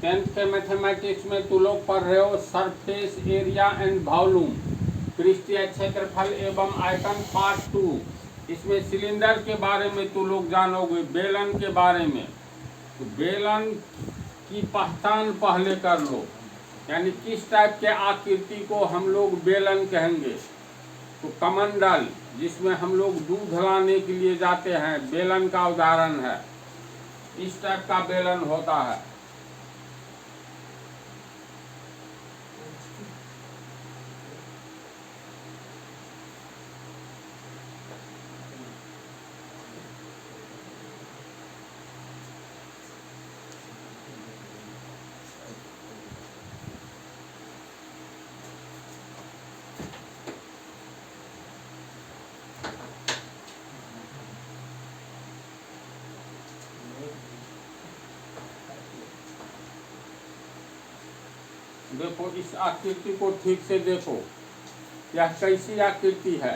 10th के mathematics में तू लोग पढ़ रहे हो सरफेस एरिया एंड वॉल्यूम, पृष्ठीय क्षेत्रफल एवं आयतन पार्ट 2। इसमें सिलेंडर के बारे में तू लोग जानोगे, बेलन के बारे में। तो बेलन की पहचान पहले कर लो, यानी किस टाइप के आकृति को हम लोग बेलन कहेंगे। तो कमंडल, जिसमें हम लोग दूध लाने के लिए जाते हैं, बेलन का उदाहरण है। इस टाइप का बेलन होता है। देखो इस आकृति को ठीक से देखो, यह कैसी आकृति है।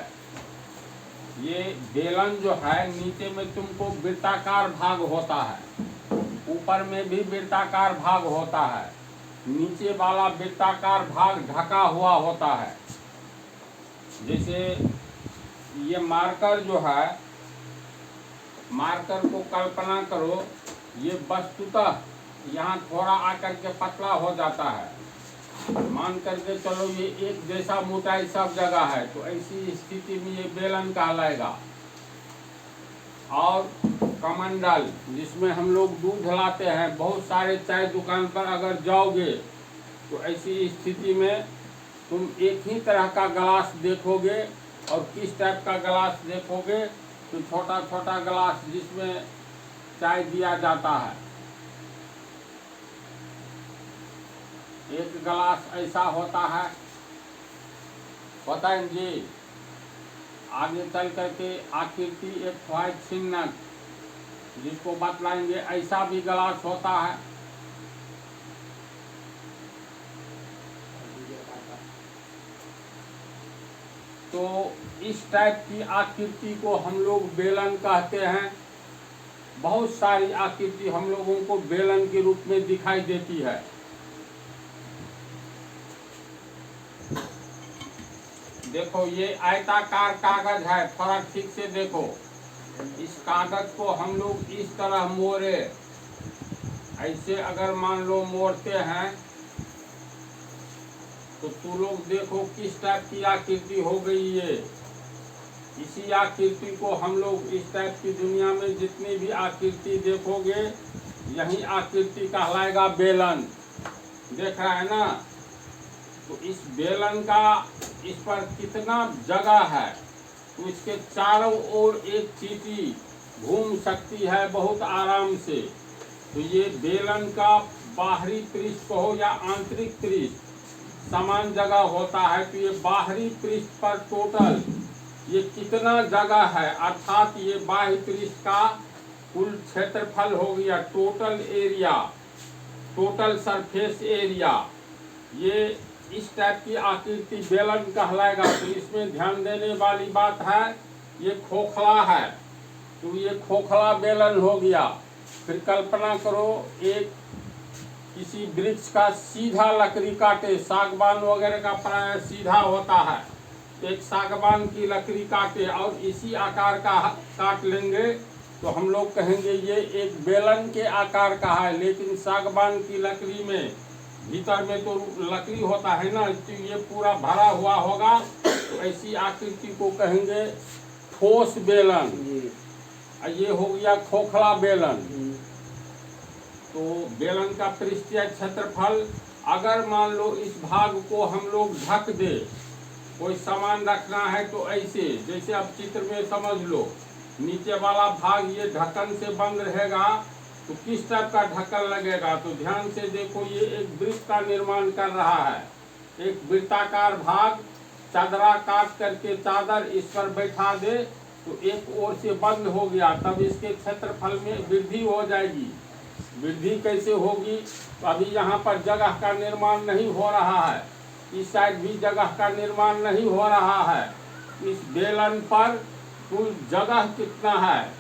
ये बेलन जो है, नीचे में तुमको वृत्ताकार भाग होता है, ऊपर में भी वृत्ताकार भाग होता है। नीचे वाला वृत्ताकार भाग ढका हुआ होता है। जैसे ये मार्कर जो है, मार्कर को कल्पना करो, ये वस्तुतः यहाँ थोड़ा आकर के पतला हो जाता है। मान करके चलो ये एक जैसा मोटाई सब जगह है, तो ऐसी स्थिति में ये बेलन कहलाएगा। और कमंडल, जिसमें हम लोग दूध लाते हैं, बहुत सारे चाय दुकान पर अगर जाओगे तो ऐसी स्थिति में तुम एक ही तरह का गिलास देखोगे। और किस टाइप का गिलास देखोगे, तो छोटा छोटा गिलास जिसमें चाय दिया जाता है। एक गिलास ऐसा होता है, बताएं जी। आगे चल करके आकृति एक व्हाइट चिन्ह, जिसको बतलाएंगे, ऐसा भी गिलास होता है। तो इस टाइप की आकृति को हम लोग बेलन कहते हैं। बहुत सारी आकृति हम लोगों को बेलन के रूप में दिखाई देती है। देखो ये आयताकार कागज है, थोड़ा ठीक से देखो। इस कागज को हम लोग इस तरह मोड़े, ऐसे अगर मान लो मोड़ते हैं, तो तू लोग देखो किस टाइप की आकृति हो गई ये। इसी आकृति को हम लोग इस टाइप की दुनिया में जितनी भी आकृति देखोगे, यही आकृति कहलाएगा बेलन। देख रहा है ना। तो इस बेलन का, इस पर कितना जगह है, तो इसके चारों ओर एक चींटी घूम सकती है बहुत आराम से। तो ये बेलन का बाहरी पृष्ठ कहो या आंतरिक पृष्ठ, समान जगह होता है। तो ये बाहरी पृष्ठ पर टोटल ये कितना जगह है, अर्थात ये बाह्य पृष्ठ का कुल क्षेत्रफल हो गया, total area, total surface area. ये इस टाइप की आकृति बेलन कहलाएगा। तो इसमें ध्यान देने वाली बात है, ये खोखला है, तो ये खोखला बेलन हो गया। फिर कल्पना करो, एक किसी वृक्ष का सीधा लकड़ी काटे, सागवान वगैरह का प्राय सीधा होता है। एक सागवान की लकड़ी काटे और इसी आकार का काट लेंगे, तो हम लोग कहेंगे ये एक बेलन के आकार का है। लेकिन सागवान की लकड़ी में भीतर में तो लकड़ी होता है ना, तो ये पूरा भरा हुआ होगा। तो ऐसी आकृति को कहेंगे ठोस बेलन। ये हो गया खोखला बेलन। तो बेलन का पृष्ठीय क्षेत्रफल, अगर मान लो इस भाग को हम लोग ढक दे, कोई सामान रखना है तो ऐसे, जैसे अब चित्र में समझ लो, नीचे वाला भाग ये ढक्कन से बंद रहेगा, तो किस टाइप का ढक्कन लगेगा। तो ध्यान से देखो, ये एक वृत्त का निर्माण कर रहा है। एक वृत्ताकार भाग, चादरा काट करके चादर इस पर बैठा दे, तो एक ओर से बंद हो गया, तब इसके क्षेत्रफल में वृद्धि हो जाएगी। वृद्धि कैसे होगी, तो अभी यहाँ पर जगह का निर्माण नहीं हो रहा है, इस साइड भी जगह का निर्माण नहीं हो रहा है। इस बेलन पर कुल जगह कितना है,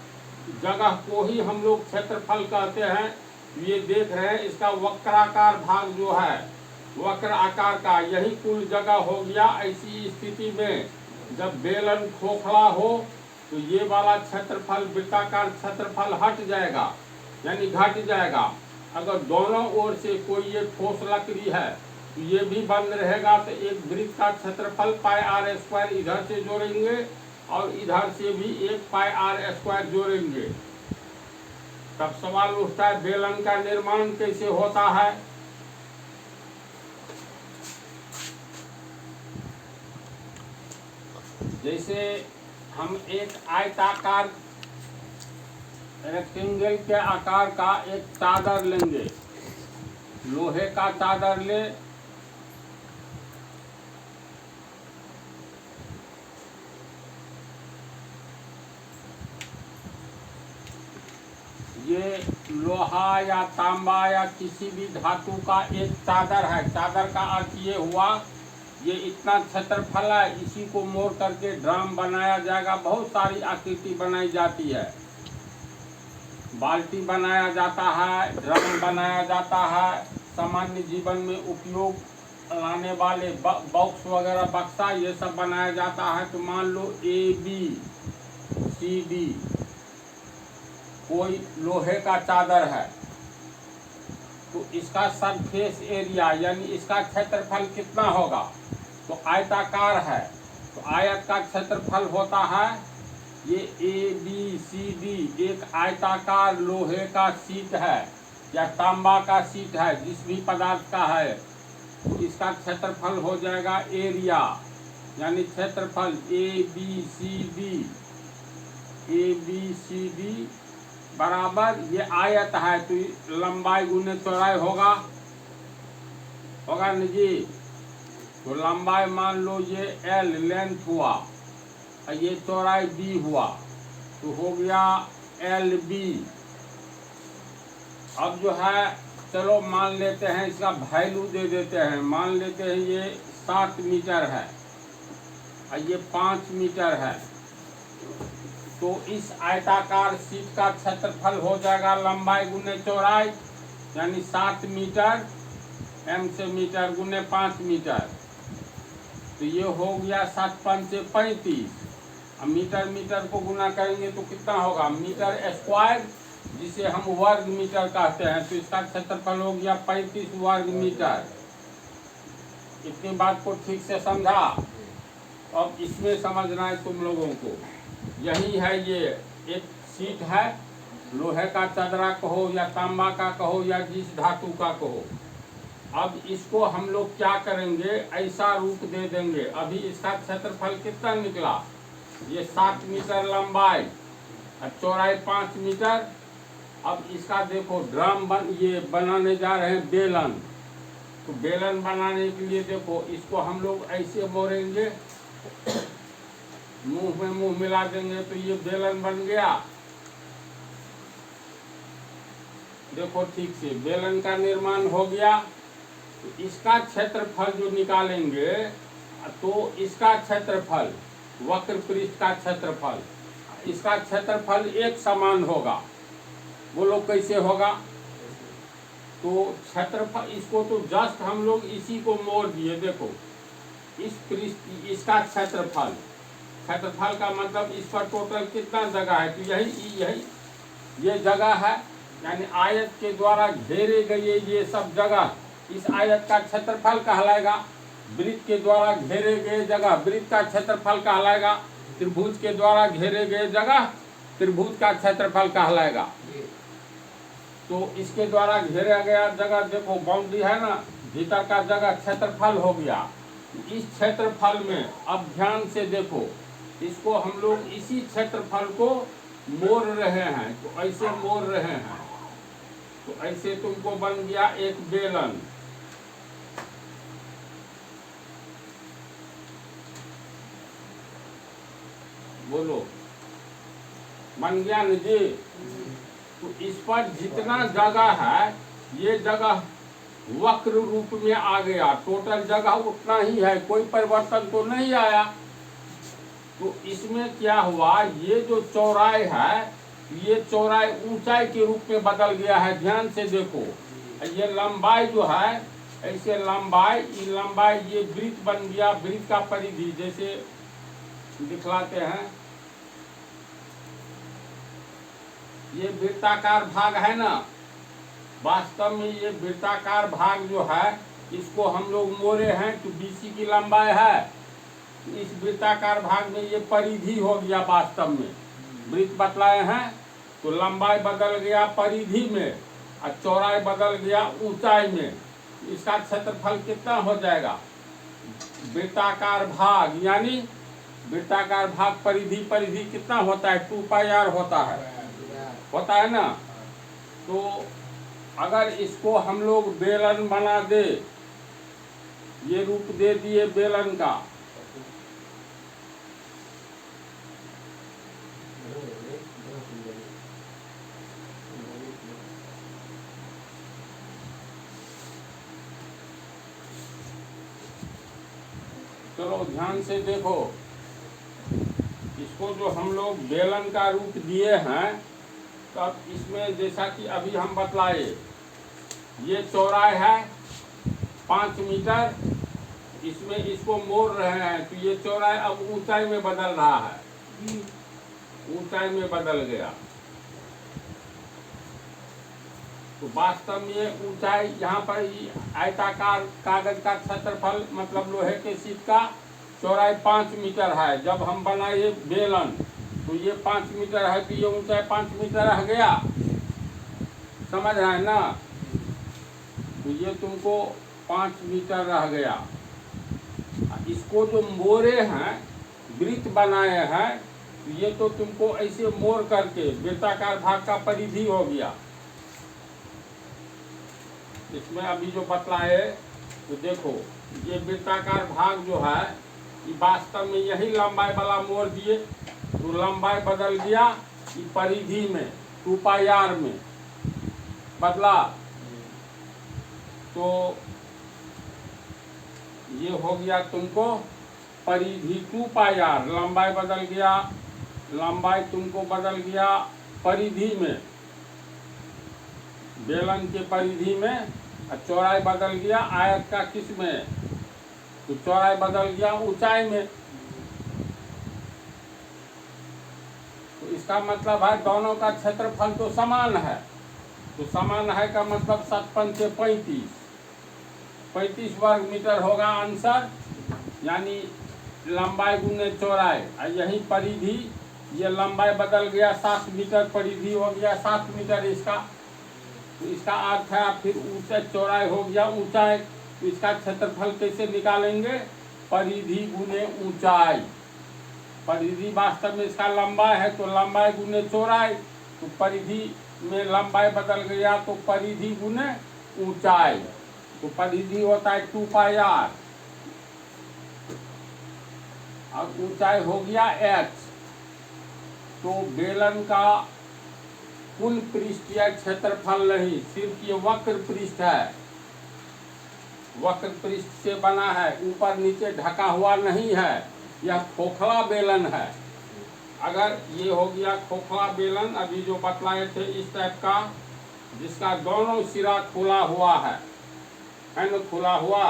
जगह को ही हम लोग क्षेत्रफल कहते हैं। ये देख रहे हैं इसका वक्राकार भाग जो है, वक्र आकार का, यही कुल जगह हो गया। ऐसी स्थिति में जब बेलन खोखला हो तो ये वाला क्षेत्रफल, वृत्ताकार क्षेत्रफल हट जाएगा, यानी घट जाएगा। अगर दोनों ओर से कोई ये ठोस लकड़ी है तो ये भी बंद रहेगा, तो एक वृत्त का क्षेत्रफल पाई आर स्क्वायर इधर से जोड़ेंगे और इधर से भी एक पाई आर स्क्वायर जोड़ेंगे। तब सवाल उठता है बेलन का निर्माण कैसे होता है। जैसे हम एक आयताकार रेक्टेंगल के आकार का एक चादर लेंगे, लोहे का चादर ले, ये लोहा या तांबा या किसी भी धातु का एक चादर है। चादर का अर्थ ये हुआ ये इतना क्षेत्रफल है, इसी को मोड़ करके ड्रम बनाया जाएगा। बहुत सारी आकृति बनाई जाती है, बाल्टी बनाया जाता है, ड्रम बनाया जाता है। सामान्य जीवन में उपयोग लाने वाले बॉक्स वगैरह, बक्सा, ये सब बनाया जाता है। तो मान लो ABCD कोई लोहे का चादर है, तो इसका सरफेस एरिया यानी इसका क्षेत्रफल कितना होगा। तो आयताकार है तो आयत का क्षेत्रफल होता है, ये ABCD एक आयताकार लोहे का शीट है या तांबा का शीट है, जिस भी पदार्थ का है, तो इसका क्षेत्रफल हो जाएगा एरिया, यानी क्षेत्रफल ABCD बराबर, ये आयत है तो लंबाई गुने चौड़ाई होगा न जी। तो लंबाई मान लो ये L लेंथ हुआ और ये चौड़ाई B हुआ, तो हो गया LB। अब जो है चलो मान लेते हैं, इसका वैल्यू दे देते हैं, मान लेते हैं ये 7 मीटर है और ये 5 मीटर है। तो इस आयताकार शीट का क्षेत्रफल हो जाएगा लंबाई गुने चौड़ाई, यानी 7 मीटर, M से मीटर गुने 5 मीटर, तो ये हो गया 7 5 से 35। अब मीटर मीटर को गुना करेंगे तो कितना होगा, मीटर स्क्वायर, जिसे हम वर्ग मीटर कहते हैं। तो इसका क्षेत्रफल हो गया 35 वर्ग मीटर। इतनी बात को ठीक से समझा। अब इसमें समझना है तुम लोगों को, यही है, ये एक शीट है, लोहे का चदरा कहो या तांबा का कहो या जिस धातु का कहो। अब इसको हम लोग क्या करेंगे, ऐसा रूप दे देंगे। अभी इसका क्षेत्रफल कितना निकला, ये 7 मीटर लंबाई और चौड़ाई 5 मीटर। अब इसका देखो ड्रम ये बनाने जा रहे हैं बेलन। तो बेलन बनाने के लिए देखो इसको हम लोग ऐसे मोड़ेंगे, मुंह में मुंह मिला देंगे तो ये बेलन बन गया। देखो ठीक से बेलन का निर्माण हो गया। तो इसका क्षेत्रफल जो निकालेंगे, तो इसका क्षेत्रफल, वक्र पृष्ठ का क्षेत्रफल, इसका क्षेत्रफल एक समान होगा। बोलो कैसे होगा। तो क्षेत्रफल, इसको तो जस्ट हम लोग इसी को मोड़ दिए। देखो इस पृष्ठ, इसका क्षेत्रफल, क्षेत्रफल का मतलब इस पर टोटल कितना जगह है, तो यही ये जगह है, यानी आयत के द्वारा घेरे गए ये सब जगह इस आयत का क्षेत्रफल कहलाएगा। वृत्त के द्वारा घेरे गए जगह वृत्त का क्षेत्रफल कहलाएगा। त्रिभुज के द्वारा घेरे गए जगह त्रिभुज का क्षेत्रफल कहलाएगा। तो इसके द्वारा घेरा गया जगह, देखो बाउंड्री है ना, भीतर का जगह क्षेत्रफल हो गया। इस क्षेत्रफल में अब ध्यान से देखो, इसको हम लोग इसी क्षेत्रफल को मोड़ रहे हैं। तो ऐसे मोड़ रहे हैं, तो ऐसे तुमको बन गया एक बेलन। बोलो बन गया न जी। तो इस पर जितना जगह है, ये जगह वक्र रूप में आ गया। टोटल जगह उतना ही है, कोई परिवर्तन तो नहीं आया। तो इसमें क्या हुआ, ये जो चौड़ाई है ये चौड़ाई ऊंचाई के रूप में बदल गया है। ध्यान से देखो, ये लंबाई जो है ऐसे लंबाई ये वृत्त बन गया। वृत्त का परिधि जैसे दिखलाते हैं, ये वृत्ताकार भाग है ना, वास्तव में ये वृत्ताकार भाग जो है इसको हम लोग मोड़े हैं तो BC की लंबाई है। इस वृत्ताकार भाग में ये परिधि हो गया। वास्तव में वृत्त बतलाए हैं तो लंबाई बदल गया परिधि में और चौड़ाई बदल गया ऊंचाई में। इसका क्षेत्रफल कितना हो जाएगा? वृत्ताकार भाग यानी वृत्ताकार भाग परिधि कितना होता है? 2πr होता है ना। तो अगर इसको हम लोग बेलन बना दे, ये रूप दे दिए बेलन का, चलो ध्यान से देखो, इसको जो हम लोग बेलन का रूप दिए हैं, तब इसमें जैसा कि अभी हम बतलाए, ये चौड़ाई है 5 मीटर, इसमें इसको मोड़ रहे हैं तो ये चौड़ाई अब ऊंचाई में बदल रहा है, ऊंचाई में बदल गया। तो वास्तव में ये ऊंचाई यहाँ पर आयताकार कागज का क्षेत्रफल मतलब लोहे के शीट का चौड़ाई 5 मीटर है। जब हम बनाए बेलन तो ये 5 मीटर है, तो ये ऊंचाई 5 मीटर रह गया। समझ रहे हैं ना? तो ये तुमको 5 मीटर रह गया। इसको जो मोड़े हैं, वृत्त बनाए हैं, तो ये तो तुमको ऐसे मोड़ करके वृत्ताकार भाग का परिधि हो गया। इसमें अभी जो बतलाए तो देखो, ये वृत्ताकार भाग जो है ये वास्तव में यही लंबाई वाला मोड़ दिए तो लंबाई बदल गया परिधि में 2πr में बदला। तो ये हो गया तुमको परिधि 2πr, लंबाई बदल गया, लंबाई तुमको बदल गया परिधि में, बेलन के परिधि में, और चौड़ाई बदल गया आयत का किस में? तो चौड़ाई बदल गया ऊंचाई में। तो इसका मतलब है दोनों का क्षेत्रफल तो समान है। तो समान है का मतलब 7 पंचे 35 वर्ग मीटर होगा आंसर, यानी लंबाई गुने चौड़ाई। और यही परिधि, ये लंबाई बदल गया 7 मीटर, परिधि हो गया 7 मीटर इसका। तो इसका अर्थ है फिर ऊंचाई चौड़ाई हो गया ऊंचाई। तो इसका क्षेत्रफल कैसे निकालेंगे? परिधि गुने ऊंचाई। परिधि वास्तव में इसका लंबाई है तो लंबाई गुने चौड़ाई। तो परिधि में लंबाई बदल गया तो परिधि गुने ऊंचाई। तो परिधि होता है 2πr और ऊंचाई हो गया h। तो बेलन का कुल पृष्ठीय क्षेत्रफल नहीं, सिर्फ ये वक्र पृष्ठ है, वक्र पृष्ठ से बना है, ऊपर नीचे ढका हुआ नहीं है। यह खोखला बेलन है। अगर ये हो गया खोखला बेलन, अभी जो बतलाए थे इस टाइप का, जिसका दोनों सिरा खुला हुआ है ना, खुला हुआ।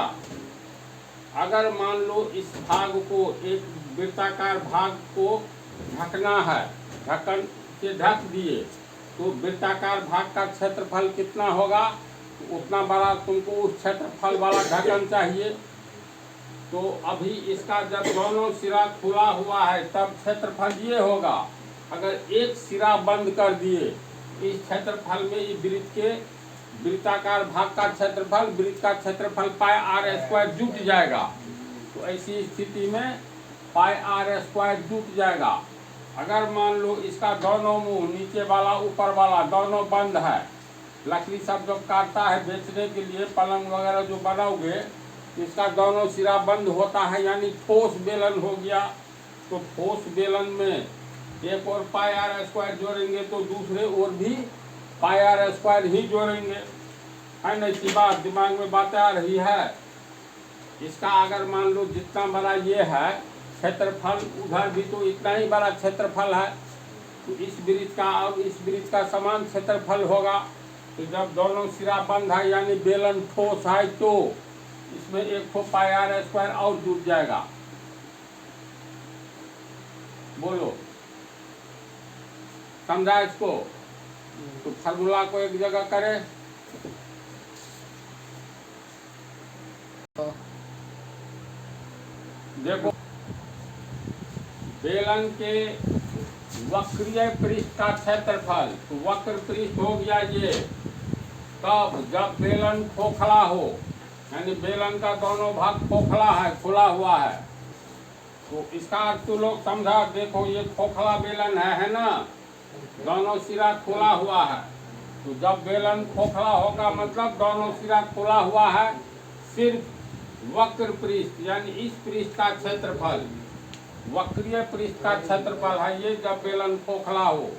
अगर मान लो इस भाग को, एक वृत्ताकार भाग को ढकना है, ढक्कन से ढक दिए, तो वृत्ताकार भाग का क्षेत्रफल कितना होगा? तो उतना बड़ा तुमको उस क्षेत्रफल वाला ढक्कन चाहिए। तो अभी इसका जब दोनों सिरा खुला हुआ है तब क्षेत्रफल ये होगा। अगर एक सिरा बंद कर दिए, इस क्षेत्रफल में ये वृत्त के वृत्ताकार भाग का क्षेत्रफल, वृत्त का क्षेत्रफल πr² जुट जाएगा। तो ऐसी स्थिति में πr² जुट जाएगा। अगर मान लो इसका दोनों मुंह, नीचे वाला ऊपर वाला दोनों बंद है, लकड़ी सब जो काटता है बेचने के लिए, पलंग वगैरह जो बनाओगे, इसका दोनों सिरा बंद होता है, यानी ठोस बेलन हो गया। तो ठोस बेलन में एक और πr² जोड़ेंगे तो दूसरे और भी πr² ही जोड़ेंगे, है ना? इसी बात दिमाग में बात आ रही है। इसका अगर मान लो जितना बड़ा ये है क्षेत्रफल, उधर भी तो इतना ही बड़ा क्षेत्रफल है। तो इस वृत्त का और इस वृत्त का समान क्षेत्रफल होगा। तो जब दोनों सिरा बंद है यानी बेलन ठोस है तो इसमें एक ठो पाई आर स्क्वायर और जुड़ जाएगा। बोलो, समझा इसको? तो फार्मूला को एक जगह करें। देखो, बेलन के वक्रीय पृष्ठ का क्षेत्रफल, तो वक्र पृष्ठ हो गया ये तब जब बेलन खोखला हो, यानी बेलन का दोनों भाग खोखला है, खुला हुआ है। तो इसका अर्थ तो लोग समझा। देखो ये खोखला बेलन है ना, दोनों सिरा खुला हुआ है। तो जब बेलन खोखला होगा मतलब दोनों सिरा खुला हुआ है, सिर्फ वक्र पृष्ठ यानी इस पृष्ठ का क्षेत्रफल, वक्रीय पृष्ठ का क्षेत्रफल है ये जब बेलन खोखला हो।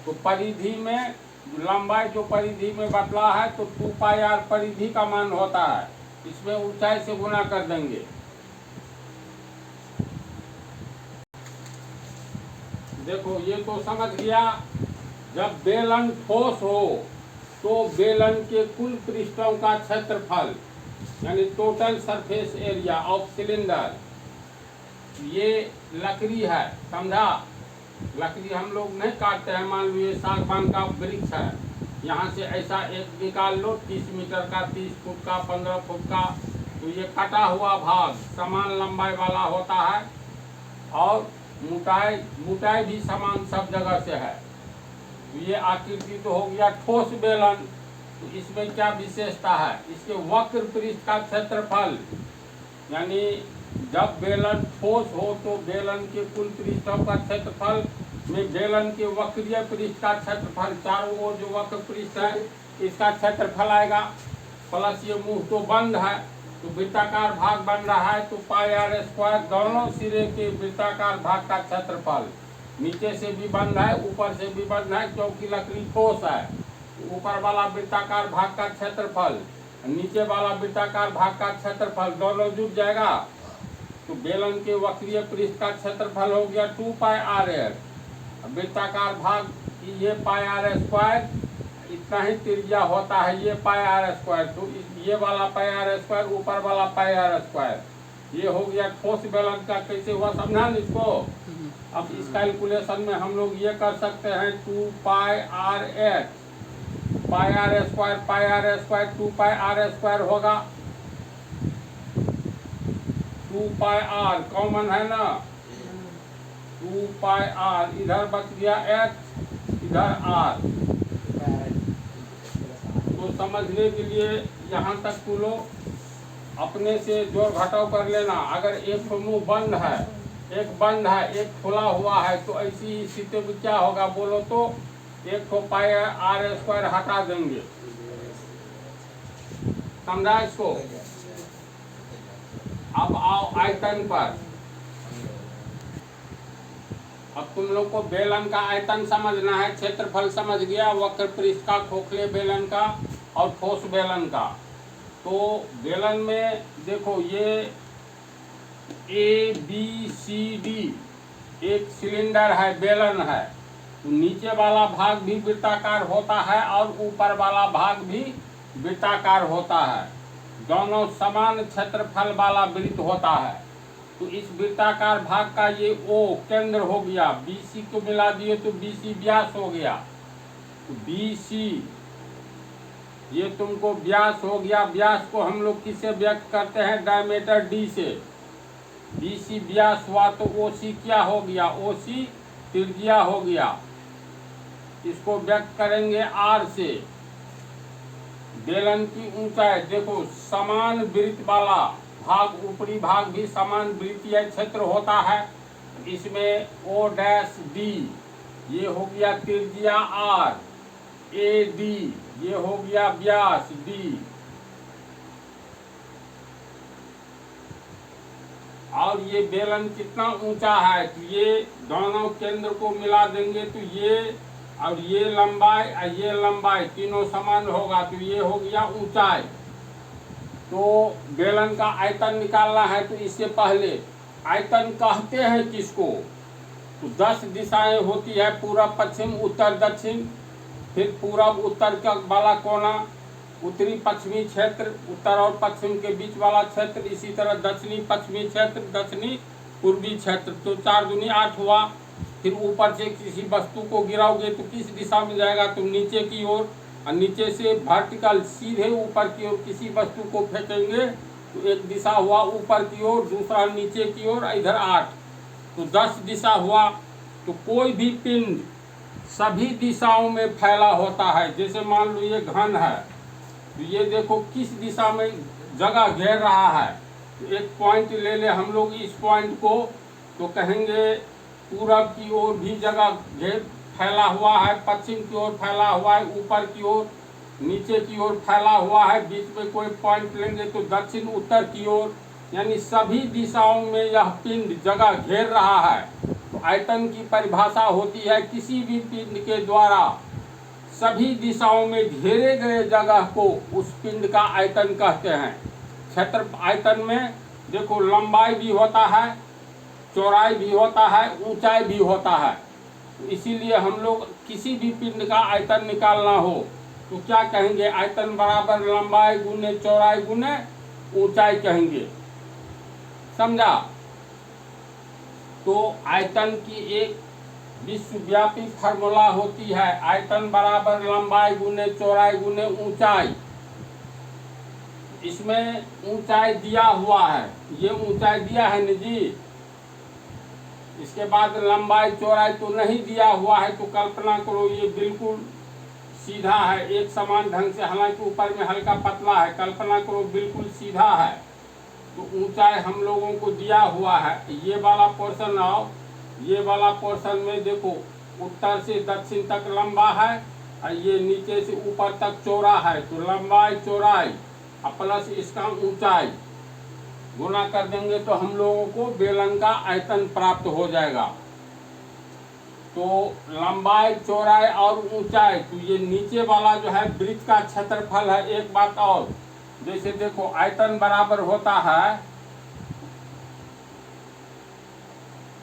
तो परिधि में लंबाई जो परिधि में बदला है तो 2 पाई आर परिधि का मान होता है, इसमें ऊंचाई से गुना कर देंगे। देखो ये तो समझ गया। जब बेलन ठोस हो तो बेलन के कुल पृष्ठों का क्षेत्रफल यानी total surface area of cylinder, ये लकड़ी है, समझा? लकड़ी हम लोग नहीं काटते हैं, मान लो ये सागवान का वृक्ष है, यहाँ से ऐसा एक निकाल लो 30 मीटर का, 30 फुट का, 15 फुट का। तो ये कटा हुआ भाग समान लंबाई वाला होता है और मोटाई भी समान सब जगह से है। तो ये आकृति तो हो गया ठोस बेलन। तो इसमें क्या विशेषता है? इसके वक्र पृष्ठ का क्षेत्रफल, यानी जब बेलन ठोस हो तो बेलन के कुल पृष्ठों का क्षेत्रफल में बेलन के वक्रीय पृष्ठ का क्षेत्रफल, चारों ओर जो वक्र पृष्ठ है इसका क्षेत्रफल आएगा, प्लस ये मुंह तो बंद है तो वृत्ताकार भाग बन रहा है, तो पाई आर स्क्वायर दोनों सिरे के वृत्ताकार भाग का क्षेत्रफल। नीचे से भी बंद है, ऊपर से भी बंद है, क्योंकि लकड़ी ठोस है। ऊपर वाला वृत्ताकार भाग का क्षेत्रफल, नीचे वाला वृत्ताकार भाग का क्षेत्रफल दोनों जुड़ जाएगा। तो बेलन के वक्रीय पृष्ठ का क्षेत्रफल हो गया 2 पाई आर एस, वृत्ताकार भाग ये पाई आर स्क्वायर, इतना ही त्रिज्या होता है ये पाई आर स्क्वायर। तो ये वाला पाई आर स्क्वायर, ऊपर वाला पाई आर स्क्वायर, ये हो गया ठोस बेलन का। कैसे हुआ समझा न इसको? अब इस कैलकुलेशन में हम लोग ये कर सकते हैं 2 pi R H, pi R square 2 pi R square होगा, 2 पाई आर कॉमन है ना, 2 पाई आर, इधर बच गया एच, इधर आर। तो समझने के लिए यहाँ तक तो लो, अपने से जोड़ घटाव कर लेना। अगर एक मुंह बंद है, एक बंद है, एक खुला हुआ है, तो ऐसी स्थिति में क्या होगा बोलो तो? एक को पाई आर स्क्वायर हटा देंगे, समझा इसको? अब आओ आयतन पर। अब तुम लोग को बेलन का आयतन समझना है, क्षेत्रफल समझ गया, वक्र पृष्ठ का, खोखले बेलन का और ठोस बेलन का। तो बेलन में देखो ये ABCD एक सिलेंडर है, बेलन है। तो नीचे वाला भाग भी वृत्ताकार होता है और ऊपर वाला भाग भी वृत्ताकार होता है, दोनों समान क्षेत्रफल वाला वृत्त होता है। तो इस वृत्ताकार भाग का ये O केंद्र हो गया, BC को मिला दिए तो BC व्यास हो गया। तो BC ये तुमको व्यास हो गया। व्यास को हम लोग किससे व्यक्त करते हैं? डायमीटर D से। BC व्यास हुआ तो OC क्या हो गया? OC त्रिज्या हो गया। इसको व्यक्त करेंगे R से। बेलन की ऊंचाई देखो, समान वृत्त वाला भाग, ऊपरी भाग भी समान वृत्तीय क्षेत्र होता है, इसमें O'D ये हो गया त्रिज्या R, AD ये हो गया व्यास D। और ये बेलन कितना ऊंचा है? तो ये दोनों केंद्र को मिला देंगे तो ये और ये लंबाई तीनों समान होगा, तो ये हो गया ऊंचाई। तो बेलन का आयतन निकालना है, तो इससे पहले आयतन कहते हैं किसको? तो 10 दिशाएं होती है, पूरब पश्चिम उत्तर दक्षिण, फिर पूरब उत्तर का वाला कोना, उत्तरी पश्चिमी क्षेत्र, उत्तर और पश्चिम के बीच वाला क्षेत्र, इसी तरह दक्षिणी पश्चिमी क्षेत्र, दक्षिणी पूर्वी क्षेत्र। तो 4 दूनी 8 हुआ। फिर ऊपर से किसी वस्तु को गिराओगे तो किस दिशा में जाएगा, तो नीचे की ओर, और नीचे से वर्टिकल सीधे ऊपर की ओर किसी वस्तु को फेंकेंगे तो एक दिशा हुआ ऊपर की ओर, दूसरा नीचे की ओर, इधर 8, तो 10 दिशा हुआ। तो कोई भी पिंड सभी दिशाओं में फैला होता है। जैसे मान लो ये घन है, तो ये देखो किस दिशा में जगह घेर रहा है। तो एक पॉइंट ले ले हम लोग, इस पॉइंट को तो कहेंगे पूरब की ओर भी जगह घेर फैला हुआ है, पश्चिम की ओर फैला हुआ है, ऊपर की ओर, नीचे की ओर फैला हुआ है। बीच में कोई पॉइंट लेंगे तो दक्षिण उत्तर की ओर, यानी सभी दिशाओं में यह पिंड जगह घेर रहा है। तो आयतन की परिभाषा होती है किसी भी पिंड के द्वारा सभी दिशाओं में घेरे गए जगह को उस पिंड का आयतन कहते हैं। क्षेत्र आयतन में देखो लंबाई भी होता है, चौड़ाई भी होता है, ऊंचाई भी होता है। तो इसीलिए हम लोग किसी भी पिंड का आयतन निकालना हो तो क्या कहेंगे, आयतन बराबर लंबाई गुने चौड़ाई गुने ऊंचाई कहेंगे। समझा? तो आयतन की एक विश्वव्यापी फार्मूला होती है, आयतन बराबर लंबाई गुने चौड़ाई गुने ऊंचाई। इसमें ऊंचाई दिया हुआ है, ये ऊंचाई दिया है न जी। इसके बाद लंबाई चौड़ाई तो नहीं दिया हुआ है। तो कल्पना करो ये बिल्कुल सीधा है, एक समान ढंग से, हालांकि ऊपर में हल्का पतला है। कल्पना करो बिल्कुल सीधा है, तो ऊंचाई हम लोगों को दिया हुआ है। ये वाला पोर्शन आओ, ये वाला पोर्शन में देखो उत्तर से दक्षिण तक लंबा है और ये नीचे से ऊपर तक चौड़ा है। तो लंबाई चौड़ाई प्लस इसका ऊंचाई गुना कर देंगे तो हम लोगों को बेलन का आयतन प्राप्त हो जाएगा। तो लंबाई चौड़ाई और ऊंचाई, तो ये नीचे वाला जो है वृत्त का क्षेत्रफल है। एक बात और, जैसे देखो आयतन बराबर होता है,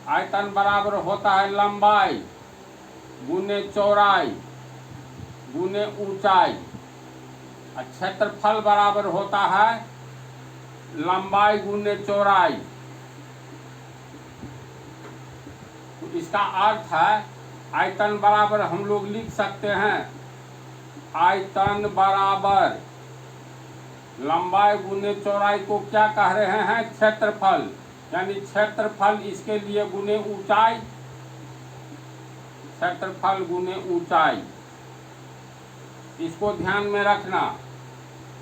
आयतन बराबर होता है लंबाई गुने चौड़ाई गुने ऊंचाई, और क्षेत्रफल बराबर होता है लंबाई गुने चौड़ाई। तो इसका अर्थ है आयतन बराबर हम लोग लिख सकते हैं, आयतन बराबर लंबाई गुने चौड़ाई को क्या कह रहे हैं, क्षेत्रफल। यानी क्षेत्रफल इसके लिए गुने ऊंचाई, क्षेत्रफल गुने ऊंचाई। इसको ध्यान में रखना।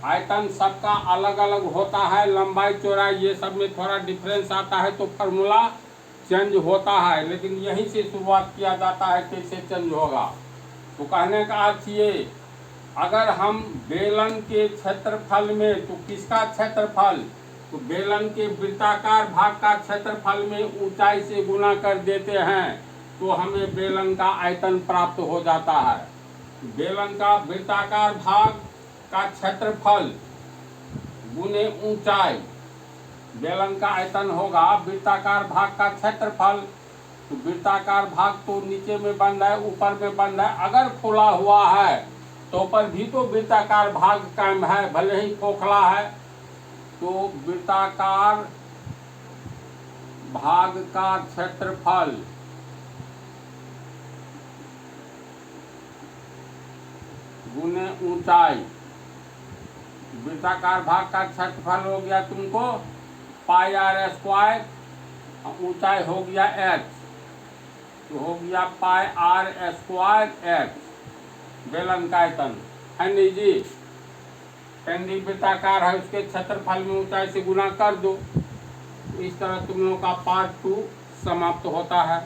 आयतन सबका अलग अलग होता है, लंबाई चौड़ाई ये सब में थोड़ा डिफरेंस आता है, तो फार्मूला चेंज होता है। लेकिन यहीं से शुरुआत किया जाता है कैसे चेंज होगा। तो कहने का अर्थ ये, अगर हम बेलन के क्षेत्रफल में, तो किसका क्षेत्रफल, तो बेलन के वृत्ताकार भाग का क्षेत्रफल में ऊंचाई से गुना कर देते हैं तो हमें बेलन का आयतन प्राप्त हो जाता है। बेलन का वृत्ताकार भाग का क्षेत्रफल गुने ऊंचाई, बेलन का आयतन होगा वृत्ताकार भाग का क्षेत्रफल। तो वृत्ताकार भाग तो नीचे में बन रहा है, ऊपर में बन रहा है। अगर खुला हुआ है तो ऊपर भी तो वृत्ताकार भाग कायम है, भले ही खोखला है। तो वृत्ताकार भाग का क्षेत्रफल गुने ऊंचाई, वृत्ताकार भाग का क्षेत्रफल हो गया तुमको पाई आर स्क्वायर, ऊंचाई हो गया एच, तो हो गया पाई आर स्क्वायर एच बेलन का आयतन है नहीं जी। पेंडिंग वृत्ताकार है, उसके क्षेत्रफल में ऊंचाई से गुना कर दो। इस तरह तुम लोगों का पार्ट 2 समाप्त होता है।